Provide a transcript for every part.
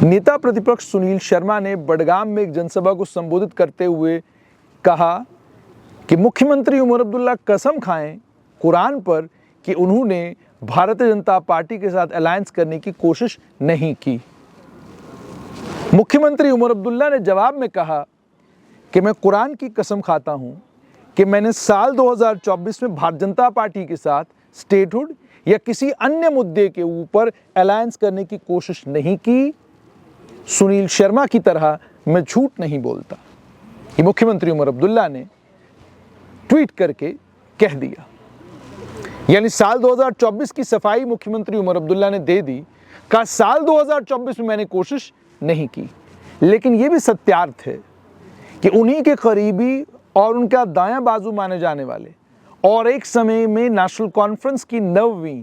नेता प्रतिपक्ष सुनील शर्मा ने बडगाम में एक जनसभा को संबोधित करते हुए कहा कि मुख्यमंत्री उमर अब्दुल्ला कसम खाएं कुरान पर कि उन्होंने भारतीय जनता पार्टी के साथ अलायंस करने की कोशिश नहीं की। मुख्यमंत्री उमर अब्दुल्ला ने जवाब में कहा कि मैं कुरान की कसम खाता हूं कि मैंने साल 2024 में भारतीय जनता पार्टी के साथ स्टेटहुड या किसी अन्य मुद्दे के ऊपर अलायंस करने की कोशिश नहीं की। सुनील शर्मा की तरह मैं झूठ नहीं बोलता, ये मुख्यमंत्री उमर अब्दुल्ला ने ट्वीट करके कह दिया। यानी साल 2024 की सफाई मुख्यमंत्री उमर अब्दुल्ला ने दे दी। कहा साल 2024 में मैंने कोशिश नहीं की, लेकिन यह भी सत्यार्थ है कि उन्हीं के करीबी और उनका दायां बाजू माने जाने वाले और एक समय में नेशनल कॉन्फ्रेंस की नववीं,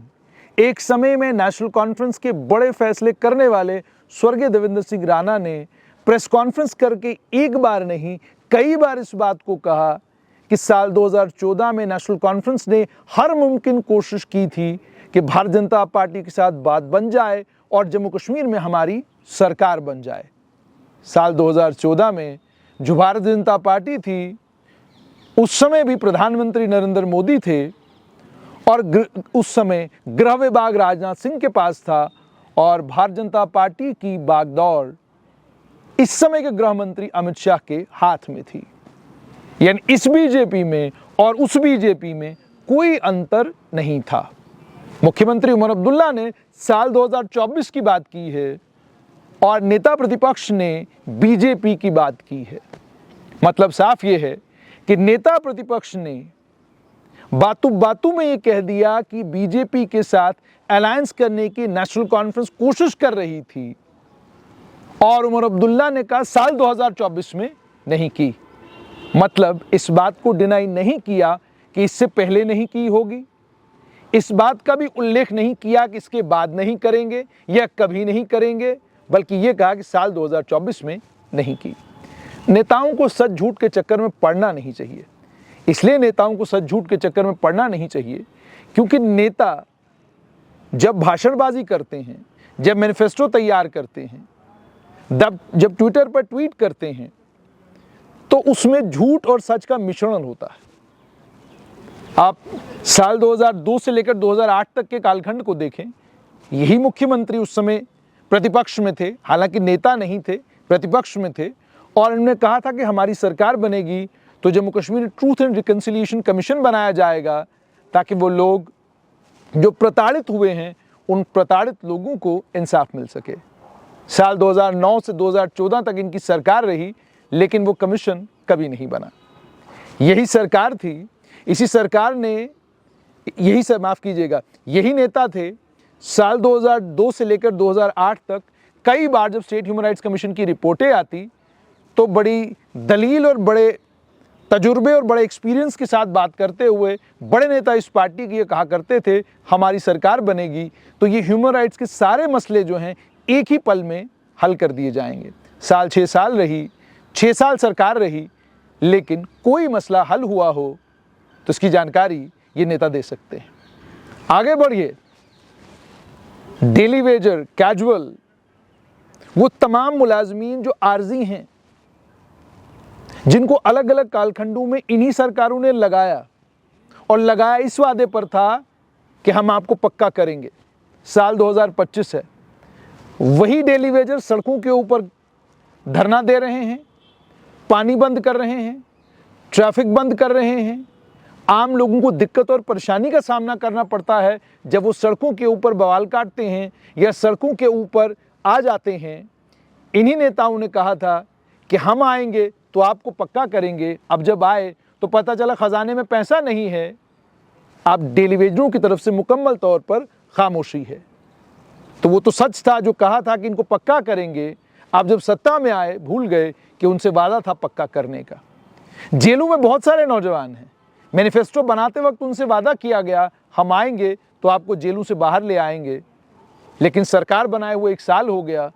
एक समय में नेशनल कॉन्फ्रेंस के बड़े फैसले करने वाले स्वर्गीय देवेंद्र सिंह राणा ने प्रेस कॉन्फ्रेंस करके एक बार नहीं कई बार इस बात को कहा कि साल 2014 में नेशनल कॉन्फ्रेंस ने हर मुमकिन कोशिश की थी कि भारतीय जनता पार्टी के साथ बात बन जाए और जम्मू कश्मीर में हमारी सरकार बन जाए। साल 2014 में जो भारतीय जनता पार्टी थी, उस समय भी प्रधानमंत्री नरेंद्र मोदी थे और उस समय गृह विभाग राजनाथ सिंह के पास था और भारतीय जनता पार्टी की बागडोर इस समय के गृह मंत्री अमित शाह के हाथ में थी। यानी इस बीजेपी में और उस बीजेपी में कोई अंतर नहीं था। मुख्यमंत्री उमर अब्दुल्ला ने साल 2024 की बात की है और नेता प्रतिपक्ष ने बीजेपी की बात की है। मतलब साफ ये है कि नेता प्रतिपक्ष ने बातों बातों में ये कह दिया कि बीजेपी के साथ अलायंस करने की नेशनल कॉन्फ्रेंस कोशिश कर रही थी और उमर अब्दुल्ला ने कहा साल 2024 में नहीं की। मतलब इस बात को डिनाई नहीं किया कि इससे पहले नहीं की होगी, इस बात का भी उल्लेख नहीं किया कि इसके बाद नहीं करेंगे या कभी नहीं करेंगे, बल्कि ये कहा कि साल 2024 में नहीं की। नेताओं को सच झूठ के चक्कर में पड़ना नहीं चाहिए। इसलिए नेताओं को सच झूठ के चक्कर में पड़ना नहीं चाहिए क्योंकि नेता जब भाषणबाजी करते हैं, जब मैनिफेस्टो तैयार करते हैं, जब ट्विटर पर ट्वीट करते हैं, तो उसमें झूठ और सच का मिश्रण होता है। आप साल 2002 से लेकर 2008 तक के कालखंड को देखें, यही मुख्यमंत्री उस समय प्रतिपक्ष में थे, हालांकि नेता नहीं थे, प्रतिपक्ष में थे और उन्होंने कहा था कि हमारी सरकार बनेगी तो Jammu Kashmir truth and reconciliation commission बनाया जाएगा ताकि वो लोग जो प्रताड़ित हुए हैं उन प्रताड़ित लोगों को इंसाफ मिल सके। साल 2009 से 2014 तक इनकी सरकार रही, लेकिन वो कमीशन कभी नहीं बना। यही सरकार थी, इसी सरकार ने यही नेता थे साल 2002 से लेकर 2008 तक कई बार जब स्टेट ह्यूमन राइट्स कमीशन की रिपोर्टें आती तो बड़ी दलील और बड़े तजुर्बे और बड़े एक्सपीरियंस के साथ बात करते हुए बड़े नेता इस पार्टी की ये कहा करते थे हमारी सरकार बनेगी तो ये ह्यूमन राइट्स के सारे मसले जो हैं एक ही पल में हल कर दिए जाएंगे। 6 साल रही, 6 साल सरकार रही, लेकिन कोई मसला हल हुआ हो तो इसकी जानकारी ये नेता दे सकते हैं। आगे बढ़िए, डेली वेजर, कैजुअल, वो तमाम मुलाजमीन जो आर्जी हैं, जिनको अलग अलग कालखंडों में इन्हीं सरकारों ने लगाया और लगाया इस वादे पर था कि हम आपको पक्का करेंगे। साल 2025 है, वही डेली वेजर सड़कों के ऊपर धरना दे रहे हैं, पानी बंद कर रहे हैं, ट्रैफिक बंद कर रहे हैं। आम लोगों को दिक्कत और परेशानी का सामना करना पड़ता है जब वो सड़कों के ऊपर बवाल काटते हैं या सड़कों के ऊपर आ जाते हैं। इन्हीं नेताओं ने कहा था कि हम आएंगे तो आपको पक्का करेंगे। अब जब आए तो पता चला खजाने में पैसा नहीं है। आप डेली वेजरों की तरफ से मुकम्मल तौर पर खामोशी है। तो वो तो सच था जो कहा था कि इनको पक्का करेंगे। आप जब सत्ता में आए भूल गए कि उनसे वादा था पक्का करने का। जेलों में बहुत सारे नौजवान हैं, मैनिफेस्टो बनाते वक्त उनसे वादा किया गया हम आएंगे तो आपको जेलों से बाहर ले आएंगे, लेकिन सरकार बनाए हुए 1 साल हो गया।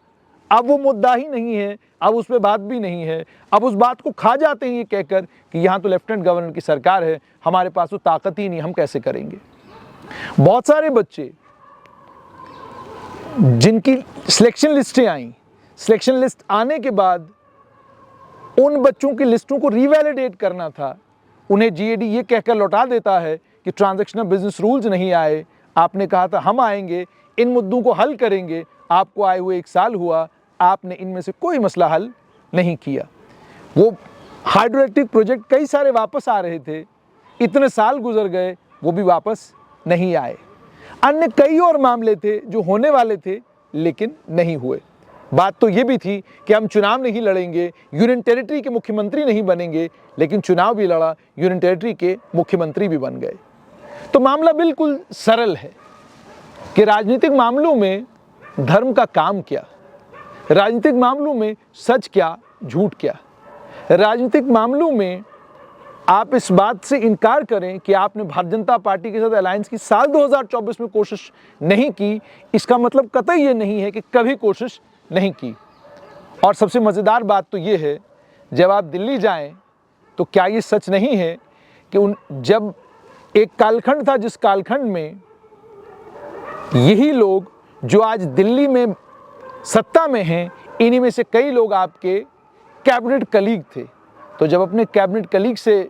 अब वो मुद्दा ही नहीं है, अब उस पर बात भी नहीं है। अब उस बात को खा जाते हैं ये कहकर कि यहाँ तो लेफ्टिनेंट गवर्नर की सरकार है, हमारे पास तो ताकत ही नहीं, हम कैसे करेंगे। बहुत सारे बच्चे जिनकी सिलेक्शन लिस्टें आई सिलेक्शन लिस्ट आने के बाद उन बच्चों की लिस्टों को रिवैलिडेट करना था, उन्हें जीएडी ये कहकर लौटा देता है कि ट्रांजैक्शनल बिजनेस रूल्स नहीं आए, आपने कहा था हम आएंगे, इन मुद्दों को हल करेंगे, आपको आए हुए 1 साल हुआ, आपने इनमें से कोई मसला हल नहीं किया। वो हाइड्रो इलेक्ट्रिक प्रोजेक्ट कई सारे वापस आ रहे थे, इतने साल गुजर गए, वो भी वापस नहीं आए। अन्य कई और मामले थे जो होने वाले थे लेकिन नहीं हुए। बात तो ये भी थी कि हम चुनाव नहीं लड़ेंगे, यूनियन टेरिटरी के मुख्यमंत्री नहीं बनेंगे, लेकिन चुनाव भी लड़ा, यूनियन टेरिटरी के मुख्यमंत्री भी बन गए। तो मामला बिल्कुल सरल है कि राजनीतिक मामलों में धर्म का काम क्या, राजनीतिक मामलों में सच क्या झूठ क्या। राजनीतिक मामलों में आप इस बात से इनकार करें कि आपने भारतीय जनता पार्टी के साथ अलायंस की साल 2024 में कोशिश नहीं की, इसका मतलब कतई ये नहीं है कि कभी कोशिश नहीं की। और सबसे मज़ेदार बात तो ये है, जब आप दिल्ली जाएं तो क्या ये सच नहीं है कि जब एक कालखंड था जिस कालखंड में यही लोग जो आज दिल्ली में सत्ता में हैं, इन्हीं में से कई लोग आपके कैबिनेट कलीग थे। तो जब अपने कैबिनेट कलीग से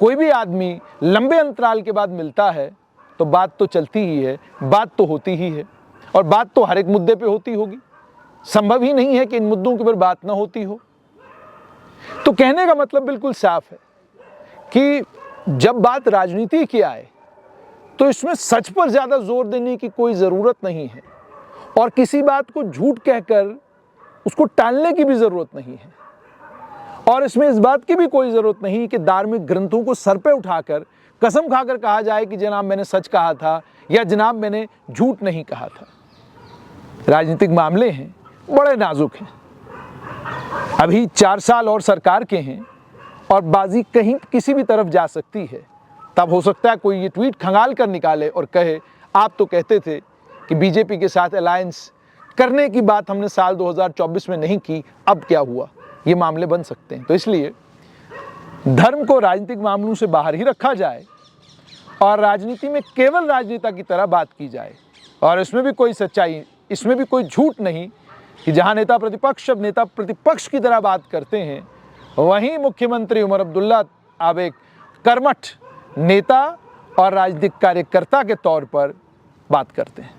कोई भी आदमी लंबे अंतराल के बाद मिलता है तो बात तो चलती ही है, बात तो होती ही है, और बात तो हर एक मुद्दे पे होती होगी। संभव ही नहीं है कि इन मुद्दों के ऊपर बात ना होती हो। तो कहने का मतलब बिल्कुल साफ है कि जब बात राजनीति की आए तो इसमें सच पर ज़्यादा जोर देने की कोई ज़रूरत नहीं है, और किसी बात को झूठ कहकर उसको टालने की भी ज़रूरत नहीं है, और इसमें इस बात की भी कोई ज़रूरत नहीं कि धार्मिक ग्रंथों को सर पे उठाकर कसम खाकर कहा जाए कि जनाब मैंने सच कहा था या जनाब मैंने झूठ नहीं कहा था। राजनीतिक मामले हैं, बड़े नाजुक हैं। अभी 4 साल और सरकार के हैं और बाजी कहीं किसी भी तरफ जा सकती है। तब हो सकता है कोई ये ट्वीट खंगाल कर निकाले और कहे आप तो कहते थे कि बीजेपी के साथ अलायंस करने की बात हमने साल 2024 में नहीं की, अब क्या हुआ। ये मामले बन सकते हैं। तो इसलिए धर्म को राजनीतिक मामलों से बाहर ही रखा जाए और राजनीति में केवल राजनेता की तरह बात की जाए, और इसमें भी कोई सच्चाई, इसमें भी कोई झूठ नहीं कि जहां नेता प्रतिपक्ष अब नेता प्रतिपक्ष की तरह बात करते हैं, वहीं मुख्यमंत्री उमर अब्दुल्ला अब एक कर्मठ नेता और राजनीतिक कार्यकर्ता के तौर पर बात करते हैं।